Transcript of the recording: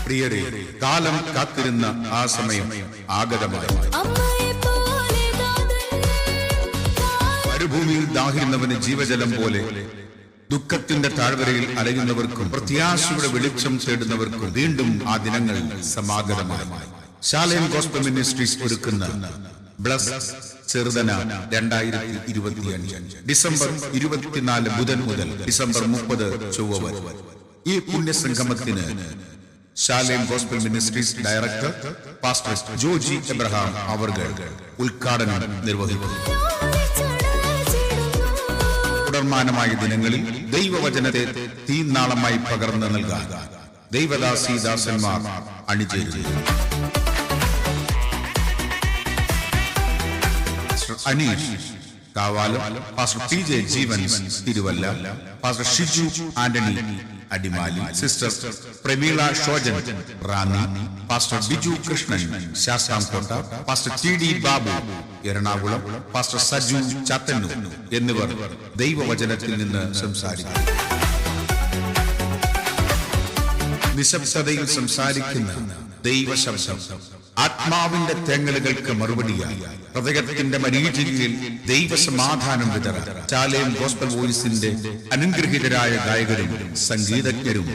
പ്രിയരെ, കാലം കാത്തിരുന്ന ആ സമയം ആഗതമായി. മരുഭൂമിയിൽ ദാഹിക്കുന്നവന് ജീവജലം പോലെ ദുഃഖത്തിന്റെ താഴ്വരയിൽ അലയുന്നവർക്കും പ്രത്യാശയുടെ വെളിച്ചം തേടുന്നവർക്കും വീണ്ടും ആ ദിനങ്ങൾ സമാഗതമായി. ശാലേം ഗോസ്പൽ മിനിസ്ട്രീസ് ഒരുക്കുന്ന ബ്ലസ് ചെറുതന 2025 ഡിസംബർ 24 ബുധൻ മുതൽ ഡിസംബർ 30 ചൊവ്വ വരെ. ഈ പുണ്യസംഗമത്തിന് Shalem gospel ministries director pastor Joji Abraham അവർകൾ ഉദ്ഘാടനം നിർവഹിക്കും. തുടർമാനമായ ദിനങ്ങളിൽ ദൈവവചനത്തെ തീനാളമായി പകർന്നു നൽകാൻ ദൈവദാസീദാസന്മാർ അണിചേരും. Aneesh Kavalam, pastor PJ Jeevans Thiruvalla, pastor Shiju Antony Adimali, sister Prameela Shojan Ranni, pastor Biju Krishnan Sasthamkotta, pastor TD Babu Ernakulam, pastor Saju Chathannoor എന്നിവർ ദൈവവചനത്തിൽ നിന്ന് സംസാരിക്കും. നിശബ്ദതയിൽ സംസാരിക്കുന്ന ദൈവശബ്ദം ആത്മാവിന്റെ തേങ്ങലുകൾക്ക് മറുപടിയായി ഹൃദയത്തിന്റെ മരീചികയിൽ ദൈവസമാധാനം വിതറ ശാലേം ഗോസ്പൽ വോയിസിന്റെ അനുഗ്രഹീതരായ ഗായകരും സംഗീതജ്ഞരും